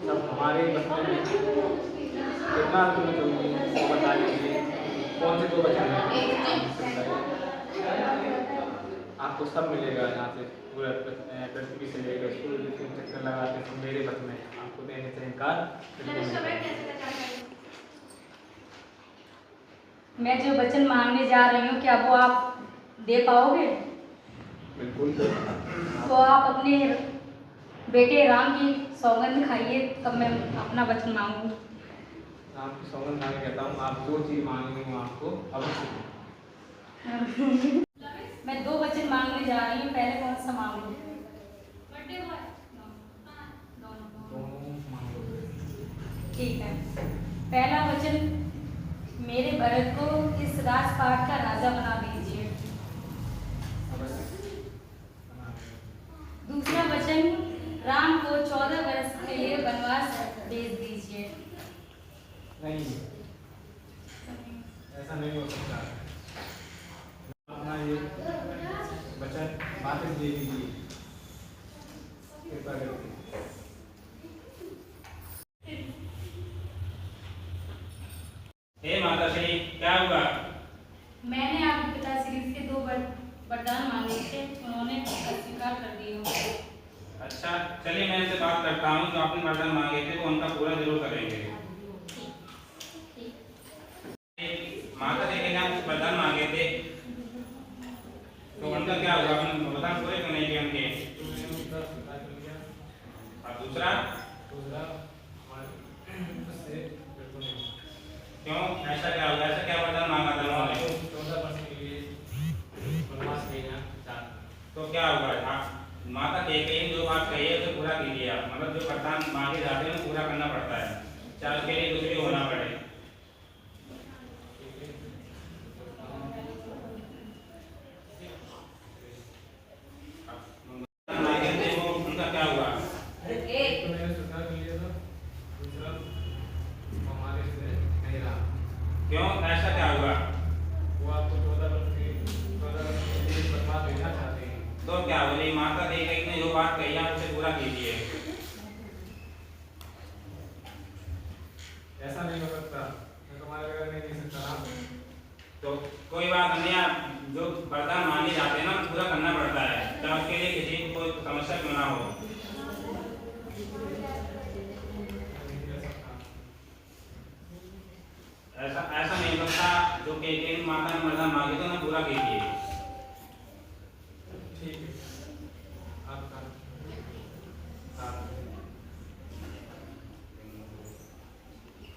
सब हमारे बस में नहीं। कितना तुम्हें चाहिए वो बता दीजिए। कौन से 2 वचन हैं आप मुझसे बताइए। आपको सब मिलेगा यहाँ से, पूरा पृथ्वी से लेकर सूर्य के चक्कर लगाते सब मेरे बस में है। आपको देने से इनकार बिल्कुल नहीं करूँगा। मैं जो वचन मांगने जा रही हूँ क्या वो आप दे पाओगे? बिल्कुल। तो आप अपने बेटे राम की सौगंध खाइए, तब मैं अपना वचन मांगूँ। आपकी सौगंध खा के कहता हूँ, आप जो चीज़ मांगेंगे वो आपको अवश्य दूँ। मैं 2 वचन मांगने जा रही हूँ, पहले कौन सा मांगूँ? दोनों मांगो। ठीक है। पहला वचन, मेरे भरत को इस राजपाट का राजा बना दीजिए। दूसरा वचन, राम को 14 वर्ष के लिए वनवास भेज दीजिए। नहीं, ऐसा नहीं हो सकता। अपना ये वचन वापस ले लीजिए कृपा करके। हे माता श्री, क्या हुआ? मैंने आपके पिताश्री से 2 वरदान मांगे थे, उन्होंने अस्वीकार कर दिए। अच्छा, चलिए मैं इनसे बात करता हूँ। जो आपने वरदान मांगे थे वो उनका पूरा जरूर करेंगे। माता जी के नाम कुछ वरदान मांगे थे, तो उनका क्या हुआ? आपने वरदान पूरे क्यों नहीं किए उनके? और दूसरा क्यों? ऐसा क्या हुआ? ऐसा क्या वरदान मांगा था उन्होंने? 14 वर्ष के लिए वनवास भेजना चाहते। तो क्या हुआ? आप माता कहते हैं जो बात कही है उसे पूरा कीजिए आप। मतलब जो वरदान मांगे जाते हैं वो पूरा करना पड़ता है, चाहे उसके लिए कुछ भी होना पड़े। मांगे थे वो, उनका क्या हुआ? तो मैंने स्वीकार कर लिया था। दूसरा हमारे से नहीं रहा। क्यों? ऐसा क्या हुआ? वो आपको 14 वर्ष के लिए वनवास भेजना चाहते हैं। तो क्या बोली माता देवी ने जो बात कही है उसे पूरा कीजिए। ऐसा नहीं हो सकता, मैं तुम्हारे बगैर नहीं दे सकता ना। तो कोई बात नहीं, आप जो वरदान मांगे जाते हैं ना पूरा करना पड़ता है, चाहे उसके लिए किसी को कोई समस्या क्यों ना हो। ऐसा नहीं हो सकता। जो कहते माता ने वरदान मांगे तो ना पूरा कीजिए। ठीक है, आपका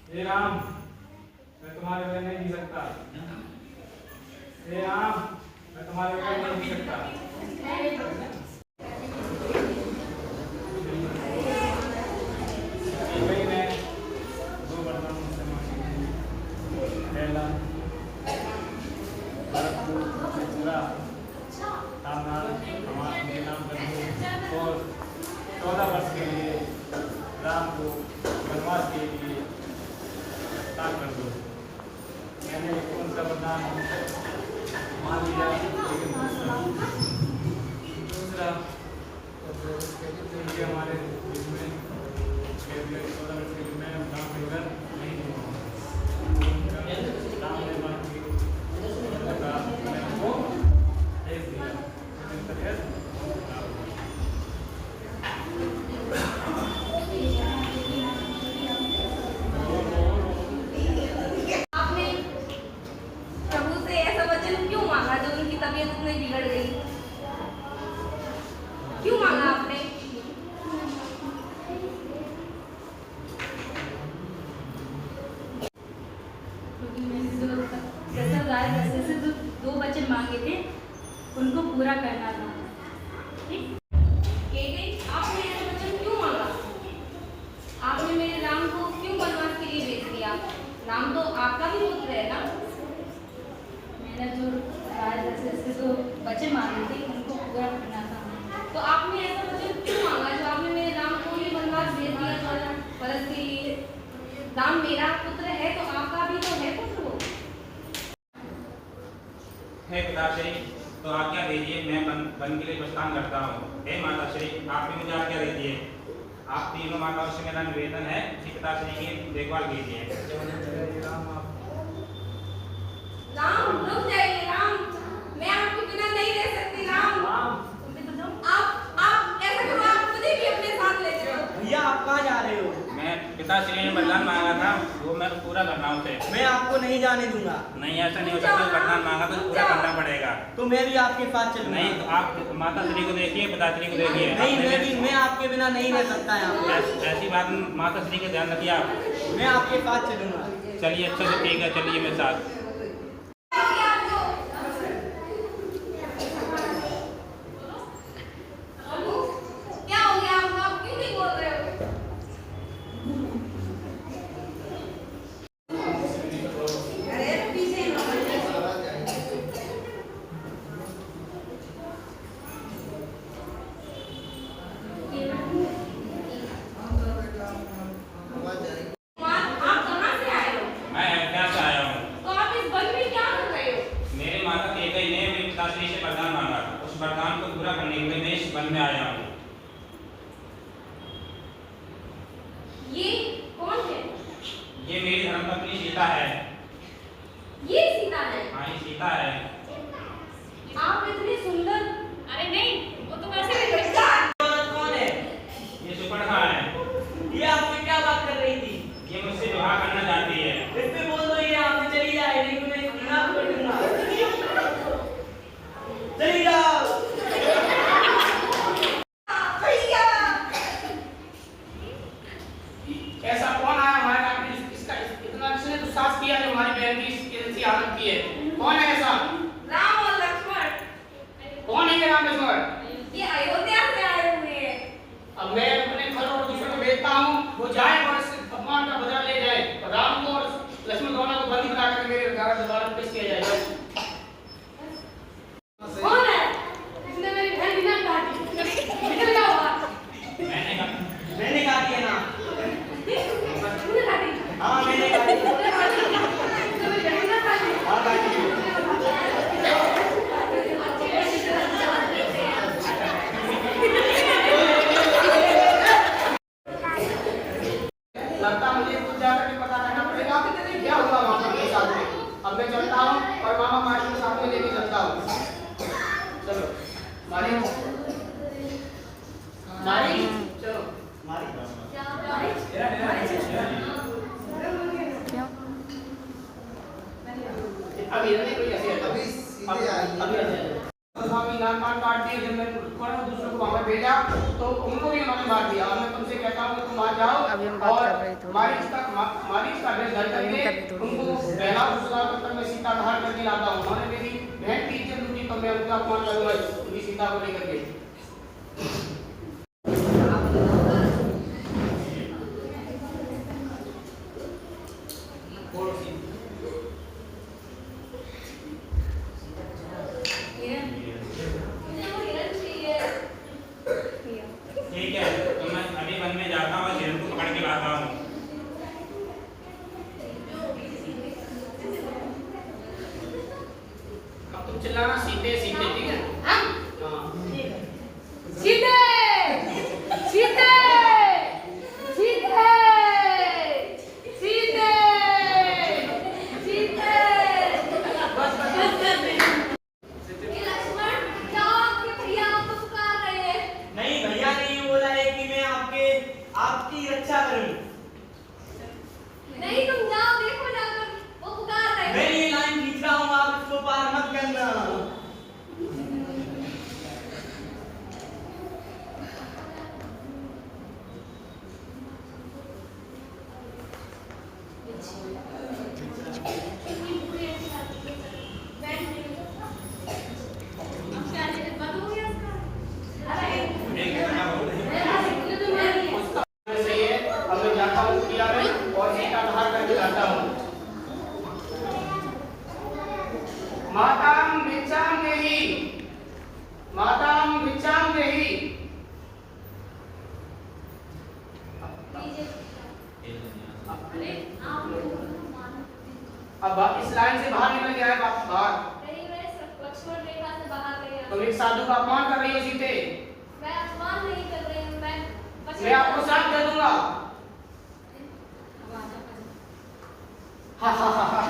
हे राम, मैं तुम्हारे बगैर नहीं जी सकता। हे राम, मैं तुम्हारे बगैर नहीं जी सकता। वही मैं 2 वरदान मुझसे मांगे थे। पहला, भरत को पूरा खानदान हमारे नाम कर दो और 14 वर्ष के लिए राम को वनवास के लिए ताक कर दो। मैंने उनका वरदान मान लिया, लेकिन दूसरा ये हमारे इसमें 14 वर्ष के लिए मैं राम के बगैर नहीं दूँगा। राम ने मान की मैं उनको भेज दिया। आपने प्रभु से ऐसा वचन क्यों मांगा जो उनकी तबीयत इतनी बिगड़ गई? क्यों मांगा आपने? क्योंकि मैंने जो दशरथ से जो 2 वचन मांगे थे उनको पूरा करना था। ठीक? आपने ऐसा वचन क्यों मांगा? आपने मेरे राम को क्यों वनवास के लिए भेज दिया? राम तो आपका भी पुत्र है ना? मैंने जो दशरथ से जो वचन मांगे थे उनको पूरा करना था। तो आपने ऐसा वचन क्यों मांगा जो आपने मेरे राम को ही वनवास भेज दिया 14 वर्ष के लिए? राम मेरा पुत्र है तो आपका भी तो है पुत्र वो। हे पिताश्री, तो आज्ञा दीजिए मैं वन के लिए प्रस्थान करता हूँ। हे माताश्री, आप भी मुझे आज्ञा दीजिए। आप तीनों माताओं से मेरा निवेदन है कि पिताश्री की देखभाल कीजिए। राम रुक जाइए राम, मैं आपके बिना नहीं रह सकती राम। आप ऐसा करो, आप मुझे भी अपने साथ ले चलो। भैया आप कहाँ जा रहे हो? मैं पिताश्री ने वरदान मांगा था, वो मैं पूरा करना उसे। मैं आपको नहीं जाने दूंगा। नहीं ऐसा नहीं हो सकता, वरदान मांगा तो पूरा करना पड़ेगा। तो मैं भी आपके साथ चलूंगा। नहीं तो आप माता श्री को देखिए, पिताश्री को देखिए। नहीं मैं आपके बिना नहीं रह सकता यहाँ पे। ऐसी बात माता श्री का ध्यान रखिए आप। मैं आपके साथ चलूंगा। चलिए अच्छा से ठीक है, चलिए मेरे साथ। क्या हो गया आपको, आप क्यों नहीं बोल रहे हो? अरे पीछे आप कहाँ से आए हो? मैं अयोध्या से आया हूँ। तो आप इस वन में क्या कर रहे हो? मेरे माता केकई ने मेरी पिताश्री से वरदान मांगा, उस वरदान को पूरा करने के लिए मैं इस वन में आया हूँ। ये कौन है? ये मेरी धर्मपत्नी सीता है। ये सीता है। हाँ ये सीता है। आप इतने सुंदर। अरे नहीं, वो तो वैसे भी लड़का है। कौन है? ये सुपर्णा है। ये आपसे क्या बात कर रही थी? ये मुझसे विवाह करना चाहती है। इससे बोल दो ये आपसे चली जाए, नहीं तो मैं इतना कर दूंगा। चली जाओ। भैया ऐसा कौन आया हमारे यहाँ पे इसका इतना किसने दुस्साहस किया जो हमारी बहन की ऐसी हालत की है? कौन है ऐसा? राम और लक्ष्मण। कौन है ये राम लक्ष्मण? ये अयोध्या से आए हुए हैं। अब मैं अपने घर और दूसरे को भेजता हूँ, वो जाए और इस अपमान का बदला ले जाए। और राम को और लक्ष्मण दोनों को बंदी बना कर मेरे घर दोबारा पेश किया जाएगा। कौन है जिसने मेरी बहन की नाक काटी? निकल जाओ बाहर। मैंने काटी है ना? तूने काटी? हाँ मैंने काटी। तूने काटी? तूने मेरी बहन की नाक काटी? हाँ काटी। लगता मुझे खुद जाकर के पता करना पड़ेगा क्या हुआ वहाँ पर मेरे साथ में। अब मैं चलता हूँ और मामा मारी को साथ में लेके चलता हूँ। चलो मारी मारी चलो अभी नहीं कोई ऐसी है अभी सीधे आई। स्वामी नाक काट दिए। जब मैं दूसरों को वहाँ पे भेजा तो उनको भी उन्होंने मार दिया। और मैं तुमसे कहता हूँ कि तुम आ जाओ और मारीच का ड्रेस धर करके उनको पहला फुसला तक मैं सीता धार करके लाता हूँ। उन्होंने मेरी बहन की इज्जत लूटी तो मैं उनका अपमान करूँगा उनकी सीता को लेकर के। ठीक है तो मैं अभी वन में जाता हूँ और हिरण को पकड़ के लाता हूँ। अब तुम चिल्लाना सीधे सीधे ठीक है? हाँ? हाँ। सीते सीते सीते सीते सीते बस ये लक्ष्मण क्या आपके भैया आपको पुकार रहे हैं? नहीं भैया ने ये बोला है कि मैं आपकी रक्षा करूं। नहीं तुम जाओ देखो जाकर वो पुकार रहे हैं। मैं ये लाइन खींच रहा हूँ, आप इसको पार मत करना। सही है। अब मैं जाता हूँ कुटिया में और सीता धार करके लाता हूँ। माताम भिक्षाम देहि, माताम भिक्षाम देहि। अब इस लाइन से बाहर निकल गया है बाहर। लक्ष्मण रेखा से बाहर गया। तुम एक साधु का अपमान कर रही हो सीते। मैं अपमान नहीं कर रही हूँ, मैं बस मैं आपको साथ दे दूंगा। हाँ हाँ हाँ हाँ।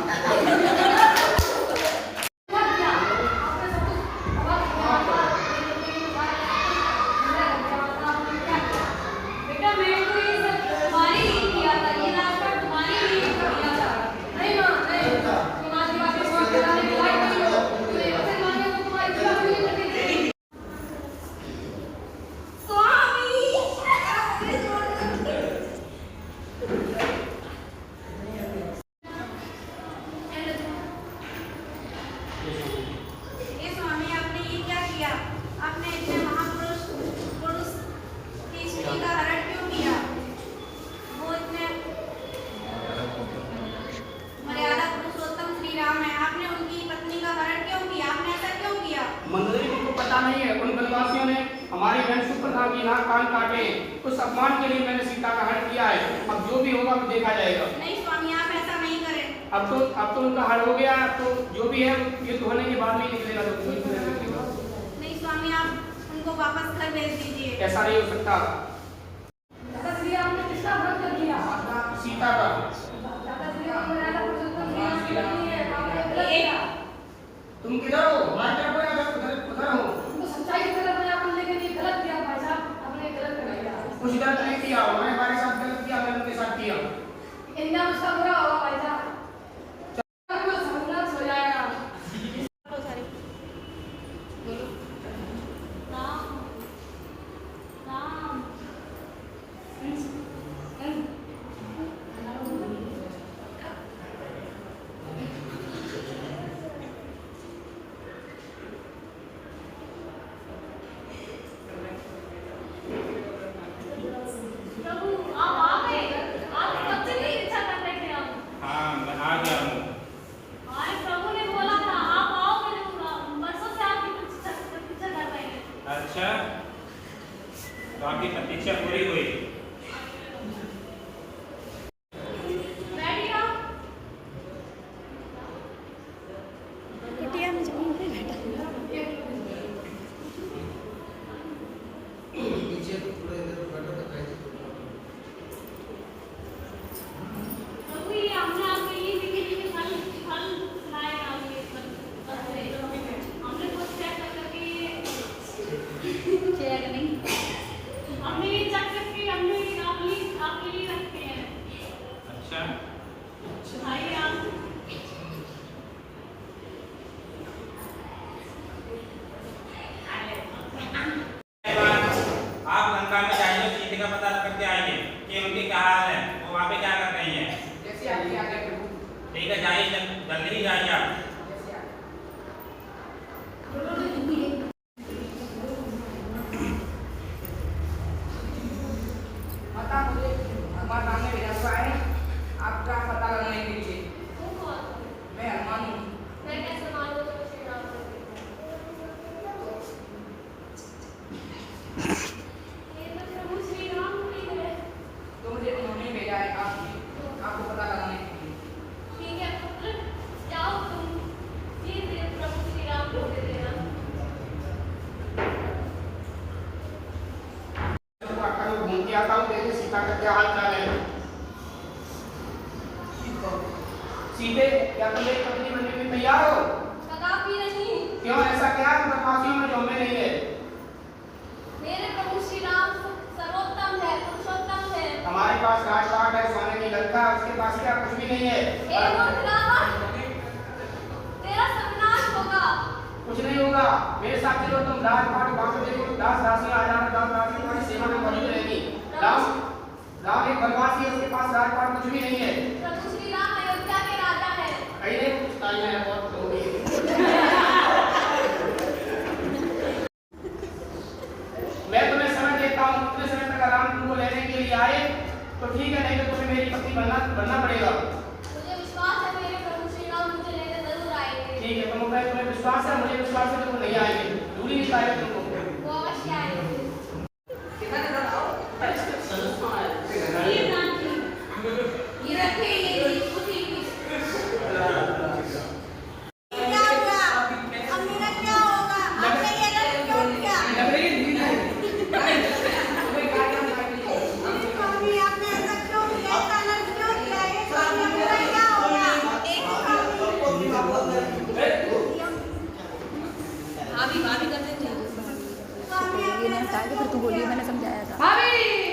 बेटा मैं तो ये सब तुम्हारे लिए किया था, ये रास्ता तुम्हारे लिए किया था। नहीं माँ नहीं, तुम्हारी बातें बहुत कराने के लायक नहीं हो। तुम्हें ऐसे माने तो तुम्हारी बात नहीं करेगी। स्वामी ये स्वामी आपने ये क्या किया? आपने इतने महापुरुष पुरुष की स्त्री का हरण क्यों किया? वो इतने मर्यादा पुरुषोत्तम श्री राम है, आपने उनकी पत्नी का हरण क्यों किया? आपने ऐसा क्यों किया? मंत्री को पता नहीं है, उन वनवासियों ने हमारी बहन सुप्रथा की नाक कान काटे, उस अपमान के लिए मैंने सीता का हरण किया है। अब जो भी होगा वो देखा जाएगा। नहीं स्वामी आप ऐसा नहीं करें। अब तो उनका हर हो गया, तो जो भी है ये तो होने के बाद में ही निकलेगा। तो कोई तो नहीं निकलेगा। नहीं स्वामी आप उनको वापस घर भेज दीजिए। ऐसा नहीं हो सकता। दादा श्री राम ने किसका भक्त कर दिया? सीता का। दादा श्री राम मर्यादा पुरुषोत्तम श्री राम की पत्नी है, आपने गलत किया। तुम किधर हो? हमारे तरफ हो या उधर हो? तुमको सच्चाई की तरफ मैं आपने लेकिन ये गलत किया भाई साहब, आपने गलत कर दिया। कुछ गलत नहीं किया, उन्होंने हमारे साथ गलत किया, मैंने उनके साथ किया। इंदा उसका बुरा होगा भाई साहब। आपको सर्वनाश हो जाएगा। राम राम प्रभु आप आ गए। आप कब से नहीं इच्छा कर रहे थे हम। हाँ मैं आ गया हूँ। हमारे प्रभु ने बोला था आप आओगे जरूर, बरसों से आपकी प्रतीक्षा कर रहे हैं। अच्छा तो आपकी प्रतीक्षा पूरी हुई। बैठिए आप। कुटिया में जमीन पे बैठा। पीछे थोड़ा इधर बैठो तो कहीं प्रभु ये हमने आपके लिए लिखे फल फल सुनाए हैं आपके पत्रे। हमने कुछ चेक करके चेक नहीं, हमने ये चेक करके हमने आपके लिए रखे हैं। अच्छा आइए आप। आप लंका में जाइए, सीता का पता करके आइए कि उनकी क्या हाल है, वो वहाँ पे क्या कर रही हैं। जैसे आगे आगे प्रभु। ठीक है जाइए, जल्दी ही जाइए आप। माता मुझे हनुमान राम ने भेजा हुआ है आपका पता लगाने के लिए। मैं हनुमान हूँ। मैं कैसे मालूम तो श्री राम को? ये तो प्रभु श्री राम ही है। तो मुझे उन्होंने भेजा है आपको पता लगाने के लिए। ठीक है पुत्र, जाओ तुम धीरे प्रभु श्री राम को दे देना। तो आकर मैं घूम के आता हूँ, देखिए सीता का क्या हाल चाल है। सीते क्या तुम मेरी पत्नी बनने के लिए तैयार हो? कदापि नहीं। क्यों ऐसा क्या बदमाशियों में जो हमें नहीं है? मेरे प्रभु श्री राम सर्वोत्तम है, पुरुषोत्तम है। हमारे पास राजपाट है, सोने की लंका, उसके पास क्या कुछ भी नहीं है। हे मूर्ख रावण, तेरा सर्वनाश होगा। कुछ नहीं होगा, मेरे साथ चलो तुम राजपाट वहां पे देखो, दास दासी आ जाना, दास दासी तुम्हारी सेवा में मौजूद रहेगी। राम एक बनवासी है, उसके पास राजपाट कुछ भी नहीं है। प्रभु श्री राम अयोध्या के राजा है। कहीं नहीं कुछ टाइम है, बहुत हो गई। मैं तुम्हें समय देता हूँ, उतने समय तक आराम तुमको लेने के लिए आए तो ठीक है, नहीं तो तुम्हें मेरी पत्नी बनना पड़ेगा। मुझे विश्वास है मेरे प्रभु श्री राम मुझे लेने जरूर आएंगे। ठीक है, तुम्हें विश्वास है, मुझे विश्वास है, तुम नहीं आएंगे, दूरी नहीं पाएगा तुमको। वो अवश्य आएंगे। ये नाम की ये रखिए ये पूरी क्या हुआ? अब मेरा क्या होगा? आपने ये गलत क्यों किया? भाभी भाभी करते थे तो हमने ये नहीं हटा के फिर तू बोलिए मैंने समझाया था। भाभी